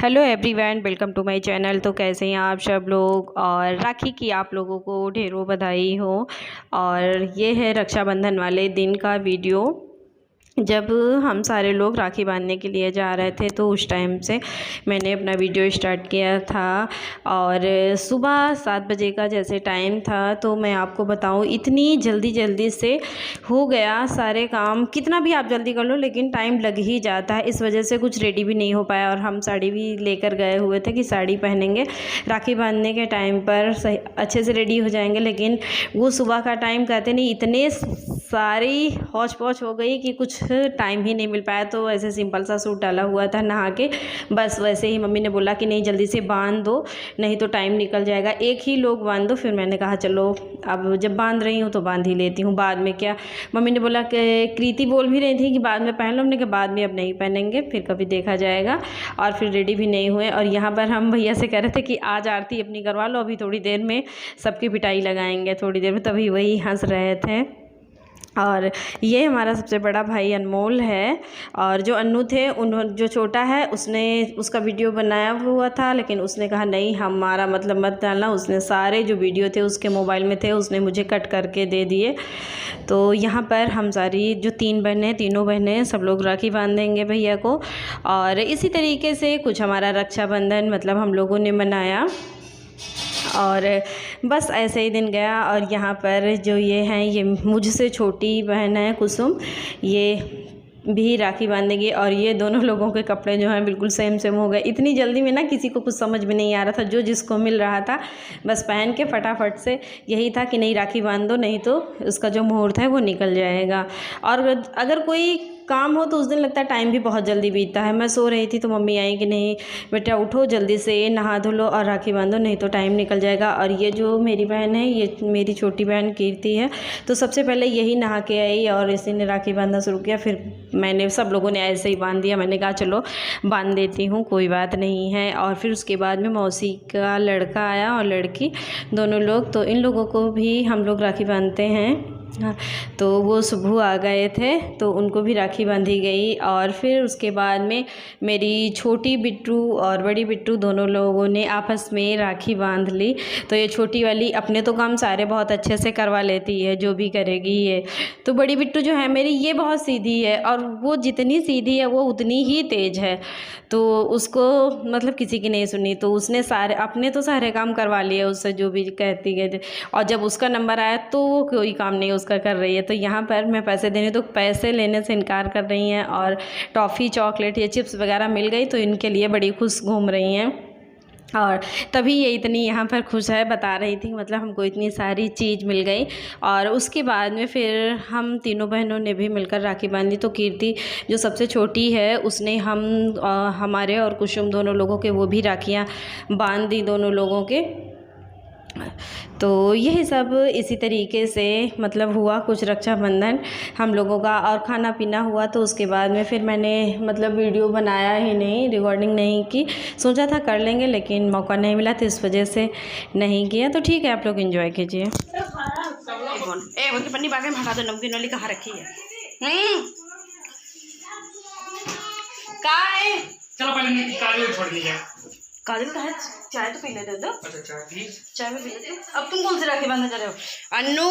Hello everyone, welcome to my channel. तो कैसे हैं आप सब लोग। और राखी की आप लोगों को ढेरों बधाई हो। और ये है रक्षाबंधन वाले दिन का वीडियो। जब हम सारे लोग राखी बांधने के लिए जा रहे थे तो उस टाइम से मैंने अपना वीडियो स्टार्ट किया था। और सुबह 7 बजे का जैसे टाइम था, तो मैं आपको बताऊं इतनी जल्दी से हो गया सारे काम। कितना भी आप जल्दी कर लो लेकिन टाइम लग ही जाता है, इस वजह से कुछ रेडी भी नहीं हो पाया। और हम साड़ी भी लेकर गए हुए थे कि साड़ी पहनेंगे, राखी बांधने के टाइम पर सही अच्छे से रेडी हो जाएंगे। लेकिन वो सुबह का टाइम कहते नहीं, इतने सारी हौच पौच हो गई कि कुछ टाइम ही नहीं मिल पाया। तो ऐसे सिंपल सा सूट डाला हुआ था, नहा के बस वैसे ही मम्मी ने बोला कि नहीं जल्दी से बांध दो, नहीं तो टाइम निकल जाएगा, एक ही लोग बांध दो। फिर मैंने कहा चलो अब जब बांध रही हूँ तो बांध ही लेती हूँ, बाद में क्या। मम्मी ने बोला कि कृति बोल भी रही थी कि बाद में पहन लो, हमने कहा बाद में अब नहीं पहनेंगे, फिर कभी देखा जाएगा। और फिर रेडी भी नहीं हुए। और यहाँ पर हम भैया से कह रहे थे कि आज आरती अपनी करवा लो, अभी थोड़ी देर में सबकी पिटाई लगाएंगे थोड़ी देर में, तभी वही हंस रहे थे। और ये हमारा सबसे बड़ा भाई अनमोल है। और जो अन्नू थे, उन्होंने जो छोटा है उसने उसका वीडियो बनाया हुआ था, लेकिन उसने कहा नहीं हमारा मतलब मत डालना। उसने सारे जो वीडियो थे उसके मोबाइल में थे, उसने मुझे कट करके दे दिए। तो यहाँ पर हम सारी जो 3 बहनें, तीनों बहनें सब लोग राखी बांध देंगे भैया को। और इसी तरीके से कुछ हमारा रक्षाबंधन मतलब हम लोगों ने मनाया। और बस ऐसे ही दिन गया। और यहाँ पर जो ये हैं, ये मुझसे छोटी बहन है कुसुम, ये भी राखी बांधेगी। और ये दोनों लोगों के कपड़े जो हैं बिल्कुल सेम हो गए। इतनी जल्दी में ना किसी को कुछ समझ में नहीं आ रहा था, जो जिसको मिल रहा था बस पहन के फटाफट से यही था कि नहीं राखी बांध दो, नहीं तो उसका जो मुहूर्त है वो निकल जाएगा। और अगर कोई काम हो तो उस दिन लगता है टाइम भी बहुत जल्दी बीतता है। मैं सो रही थी तो मम्मी आई कि नहीं बेटा उठो जल्दी से, नहा धो लो और राखी बांधो, नहीं तो टाइम निकल जाएगा। और ये जो मेरी बहन है, ये मेरी छोटी बहन कीर्ति है, तो सबसे पहले यही नहा के आई और इसी ने राखी बांधना शुरू किया। फिर मैंने, सब लोगों ने ऐसे ही बांध दिया, मैंने कहा चलो बांध देती हूँ, कोई बात नहीं है। और फिर उसके बाद में मौसी का लड़का आया और लड़की, दोनों लोग, तो इन लोगों को भी हम लोग राखी बांधते हैं। हाँ, तो वो सुबह आ गए थे तो उनको भी राखी बांधी गई। और फिर उसके बाद में मेरी छोटी बिट्टू और बड़ी बिट्टू दोनों लोगों ने आपस में राखी बांध ली। तो ये छोटी वाली अपने तो काम सारे बहुत अच्छे से करवा लेती है, जो भी करेगी ये। तो बड़ी बिट्टू जो है मेरी, ये बहुत सीधी है, और वो जितनी सीधी है वो उतनी ही तेज़ है। तो उसको मतलब किसी की नहीं सुनी, तो उसने सारे अपने तो सारे काम करवा लिए उससे, जो भी कहती गए थे। और जब उसका नंबर आया तो वो कोई काम नहीं उसका कर रही है। तो यहाँ पर मैं पैसे देने, तो पैसे लेने से इनकार कर रही हैं। और टॉफ़ी, चॉकलेट या चिप्स वगैरह मिल गई तो इनके लिए बड़ी खुश घूम रही हैं। और तभी ये इतनी यहाँ पर खुश है, बता रही थी मतलब हमको इतनी सारी चीज़ मिल गई। और उसके बाद में फिर हम तीनों बहनों ने भी मिलकर राखी बांधी। तो कीर्ति जो सबसे छोटी है उसने हमारे और कुसुम दोनों लोगों के वो भी राखियाँ बांध दी दोनों लोगों के। तो यही सब इसी तरीके से मतलब हुआ कुछ रक्षाबंधन हम लोगों का। और खाना पीना हुआ, तो उसके बाद में फिर मैंने मतलब वीडियो बनाया ही नहीं, रिकॉर्डिंग नहीं की। सोचा था कर लेंगे लेकिन मौका नहीं मिला, तो इस वजह से नहीं किया। तो ठीक है, आप लोग एंजॉय कीजिए। पन्नी बागे में हटा दो, नमकीन वाली कहाँ रखी है? चलो पहले काजल छोड़ दीजिए। काजल का है, चाय तो पी लेते दो। अच्छा चाय प्लीज। चाय में पी लेते। अब तुम कौन सी राखी बांधने जा रहे हो? अन्नू,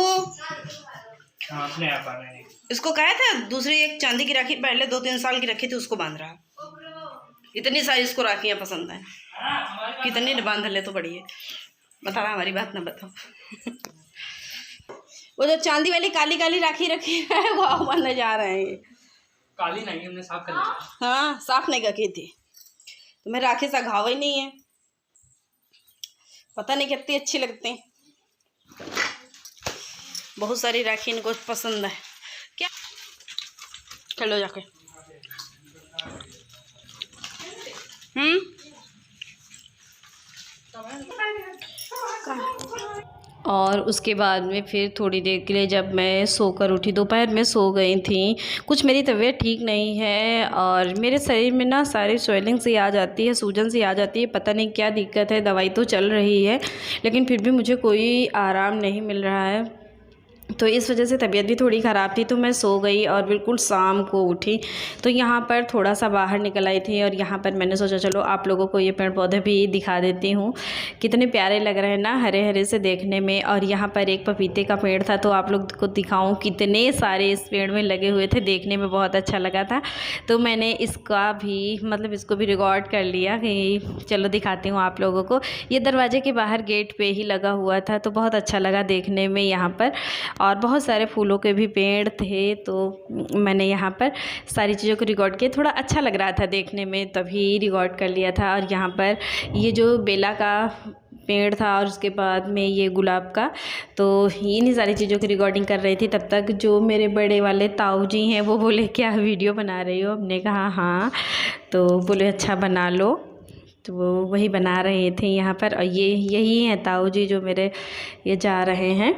हाँ अपने आप आ रहे हैं। इसको कहा था दूसरी एक चांदी की राखी पहले 2-3 साल की रखी थी, उसको बांध रहा। इतनी सारी इसको राखियाँ पसंद है, कितनी बांध ले तो बड़ी है। बता रहा, हमारी बात ना बताओ। वो जो चांदी वाली काली काली राखी रखी है वो बांधने जा रहे हैं। काली नहीं, हमने साफ कर लिया। हाँ साफ नहीं रखी थी, तुम्हें राखी सा घाव ही नहीं है, पता नहीं कितनी अच्छी लगती हैं। बहुत सारी राखी इनको पसंद है। क्या खेलो जाके। और उसके बाद में फिर थोड़ी देर के लिए जब मैं सोकर उठी, दोपहर में सो गई थी, कुछ मेरी तबीयत ठीक नहीं है और मेरे शरीर में ना सारी स्वेलिंग सी आ जाती है, सूजन सी आ जाती है, पता नहीं क्या दिक्कत है। दवाई तो चल रही है लेकिन फिर भी मुझे कोई आराम नहीं मिल रहा है। तो इस वजह से तबीयत भी थोड़ी ख़राब थी, तो मैं सो गई और बिल्कुल शाम को उठी। तो यहाँ पर थोड़ा सा बाहर निकल आई थी और यहाँ पर मैंने सोचा चलो आप लोगों को ये पेड़ पौधे भी दिखा देती हूँ। कितने प्यारे लग रहे हैं ना, हरे हरे से देखने में। और यहाँ पर एक पपीते का पेड़ था, तो आप लोग को दिखाऊँ कितने सारे इस पेड़ में लगे हुए थे, देखने में बहुत अच्छा लगा था। तो मैंने इसका भी मतलब इसको भी रिकॉर्ड कर लिया कि चलो दिखाती हूँ आप लोगों को। ये दरवाजे के बाहर गेट पे ही लगा हुआ था, तो बहुत अच्छा लगा देखने में यहाँ पर। और बहुत सारे फूलों के भी पेड़ थे, तो मैंने यहाँ पर सारी चीज़ों को रिकॉर्ड किया। थोड़ा अच्छा लग रहा था देखने में, तभी रिकॉर्ड कर लिया था। और यहाँ पर ये जो बेला का पेड़ था और उसके बाद में ये गुलाब का, तो इन्हीं सारी चीज़ों की रिकॉर्डिंग कर रही थी। तब तक जो मेरे बड़े वाले ताऊ जी हैं वो बोले क्या वीडियो बना रही हो? हमने कहा हाँ, तो बोले अच्छा बना लो। तो वो वही बना रहे थे यहाँ पर। और ये यही हैं ताऊ जी जो मेरे ये जा रहे हैं।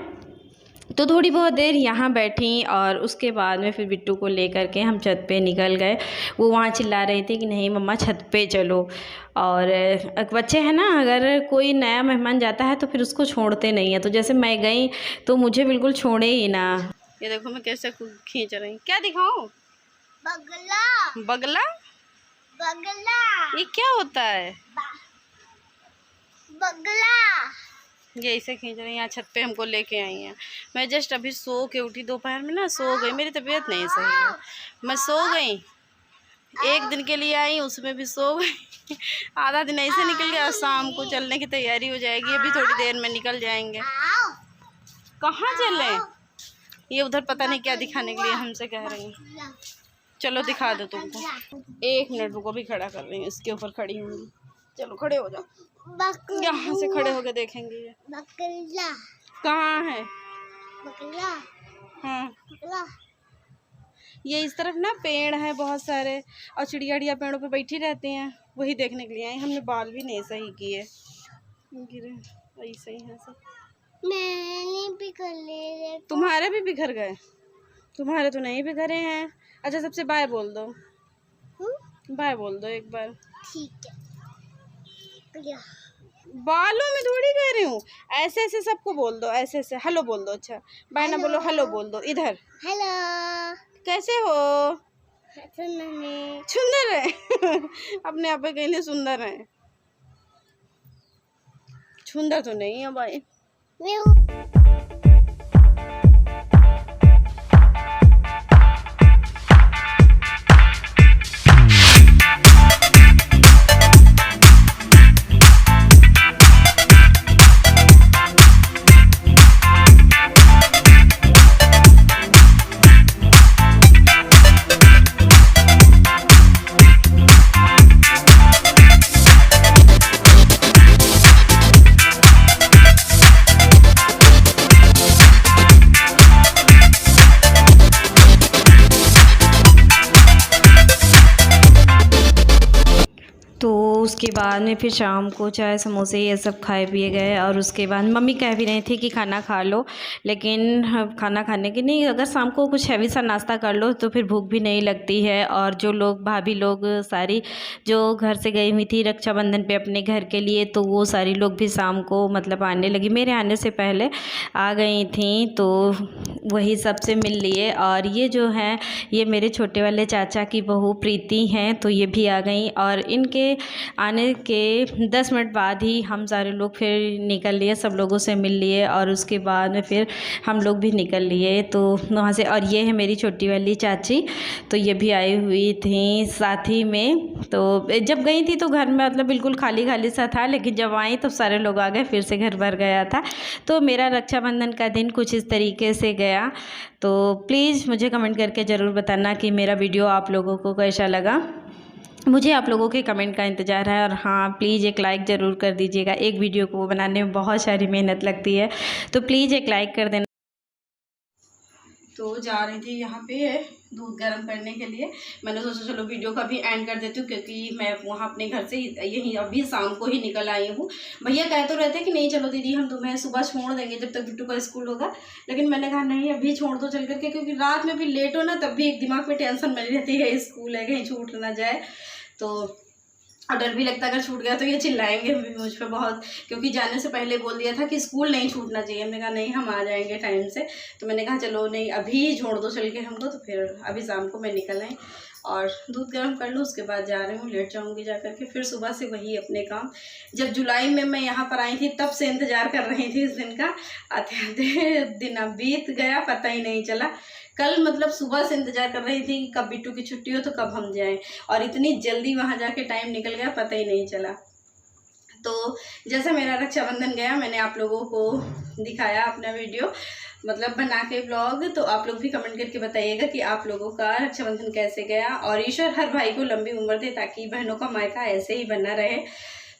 तो थोड़ी बहुत देर यहाँ बैठी और उसके बाद में फिर बिट्टू को लेकर के हम छत पे निकल गए। वो वहाँ चिल्ला रही थी कि नहीं मम्मा छत पे चलो। और बच्चे हैं ना, अगर कोई नया मेहमान जाता है तो फिर उसको छोड़ते नहीं है। तो जैसे मैं गई तो मुझे बिल्कुल छोड़े ही ना। ये देखो मैं कैसे खींच रही हूँ। क्या दिखाऊँ? बगला। बगला? बगला। ये क्या होता है? बगला। ये इसे खींच रही हैं। यहाँ छत पे हमको लेके आई हैं। मैं जस्ट अभी सो के उठी, दोपहर में ना सो गई, मेरी तबीयत नहीं सही है, मैं सो गई। एक दिन के लिए आई, उसमें भी सो गई। आधा दिन ऐसे निकल गया। शाम को चलने की तैयारी हो जाएगी, अभी थोड़ी देर में निकल जाएंगे। कहाँ चलें? ये उधर पता नहीं क्या दिखाने के लिए हमसे कह रही हैं। चलो दिखा दो तुमको। 1 मिनट रुको, भी खड़ा कर रही हूँ, इसके ऊपर खड़ी हूँ। चलो खड़े हो जाओ, यहाँ से खड़े होके देखेंगे। ये बगला कहाँ है? बगला। हाँ, बगला। ये इस तरफ ना पेड़ है बहुत सारे, और चिड़िया उड़िया पेड़ों पे बैठी रहती हैं, वही देखने के लिए आए। हमने बाल भी नहीं सही किए, गिरे ऐसे ही हैं सब। मैंने भी कर लिए। तुम्हारे भी बिखर गए? तुम्हारे तो नहीं बिखरे हैं। अच्छा सबसे बाय बोल दो, बाय बोल दो एक बार। ठीक है। बालों में थोड़ी कह रही हूँ, ऐसे ऐसे सबको बोल दो, ऐसे ऐसे हेलो बोल दो। अच्छा बाय ना बोलो, हेलो बोल दो। इधर हेलो, कैसे हो? सुंदर है। अपने आप पे कहने सुंदर है, सुंदर तो नहीं है भाई। उसके बाद में फिर शाम को चाय समोसे ये सब खाए पिए गए। और उसके बाद मम्मी कह भी रही थी कि खाना खा लो, लेकिन खाना खाने की नहीं, अगर शाम को कुछ हैवी सा नाश्ता कर लो तो फिर भूख भी नहीं लगती है। और जो लोग भाभी लोग सारी जो घर से गई हुई थी रक्षाबंधन पे अपने घर के लिए, तो वो सारी लोग भी शाम को मतलब आने लगी, मेरे आने से पहले आ गई थी, तो वही सबसे मिल लिए। और ये जो हैं ये मेरे छोटे वाले चाचा की बहू प्रीति हैं, तो ये भी आ गई। और इनके आने के 10 मिनट बाद ही हम सारे लोग फिर निकल लिए, सब लोगों से मिल लिए और उसके बाद में फिर हम लोग भी निकल लिए तो वहाँ से। और ये है मेरी छोटी वाली चाची, तो ये भी आई हुई थी साथ ही में। तो जब गई थी तो घर में मतलब बिल्कुल खाली खाली सा था, लेकिन जब आई तो सारे लोग आ गए, फिर से घर भर गया था। तो मेरा रक्षाबंधन का दिन कुछ इस तरीके से गया। तो प्लीज़ मुझे कमेंट करके ज़रूर बताना कि मेरा वीडियो आप लोगों को कैसा लगा। मुझे आप लोगों के कमेंट का इंतज़ार है। और हाँ, प्लीज़ एक लाइक ज़रूर कर दीजिएगा। एक वीडियो को बनाने में बहुत सारी मेहनत लगती है, तो प्लीज़ एक लाइक कर देना। तो जा रही थी यहाँ पे दूध गर्म करने के लिए। मैंने सोचा चलो वीडियो का भी एंड कर देती हूँ, क्योंकि मैं वहाँ अपने घर से यही अभी शाम को ही निकल आई हूँ। भैया कह तो रहते कि नहीं चलो दीदी हम तुम्हें सुबह छोड़ देंगे जब तक बिट्टू का स्कूल होगा, लेकिन मैंने कहा नहीं अभी छोड़ दो चल करके, क्योंकि रात में भी लेट हो ना तब भी एक दिमाग में टेंशन बनी रहती है, स्कूल है कहीं छूट ना जाए। तो और डर भी लगता है अगर छूट गया तो ये चिल्लाएंगे भी मुझ पर बहुत, क्योंकि जाने से पहले बोल दिया था कि स्कूल नहीं छूटना चाहिए। मैंने कहा नहीं, हम आ जाएंगे टाइम से। तो मैंने कहा चलो नहीं, अभी छोड़ दो चल के हमको। तो फिर अभी शाम को मैं निकल आई और दूध गर्म कर लूँ, उसके बाद जा रही हूँ, लेट जाऊँगी जा करके। फिर सुबह से वही अपने काम। जब जुलाई में मैं यहाँ पर आई थी तब से इंतज़ार कर रही थी इस दिन का। आते आते दिन अब बीत गया, पता ही नहीं चला। कल मतलब सुबह से इंतज़ार कर रही थी कि कब बिट्टू की छुट्टी हो तो कब हम जाएं, और इतनी जल्दी वहाँ जाके टाइम निकल गया, पता ही नहीं चला। तो जैसा मेरा रक्षाबंधन गया, मैंने आप लोगों को दिखाया अपना वीडियो मतलब बना के ब्लॉग। तो आप लोग भी कमेंट करके बताइएगा कि आप लोगों का रक्षाबंधन कैसे गया। और ईश्वर हर भाई को लंबी उम्र दे ताकि बहनों का मायका ऐसे ही बना रहे।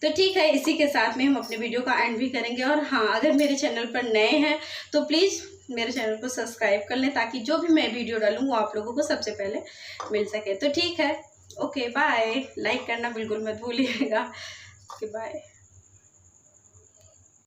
तो ठीक है, इसी के साथ में हम अपने वीडियो का एंड भी करेंगे। और हाँ, अगर मेरे चैनल पर नए हैं तो प्लीज़ मेरे चैनल को सब्सक्राइब कर लें, ताकि जो भी मैं वीडियो डालूँ वो आप लोगों को सबसे पहले मिल सके। तो ठीक है, ओके बाय। लाइक करना बिल्कुल मत भूलिएगा। Okay bye.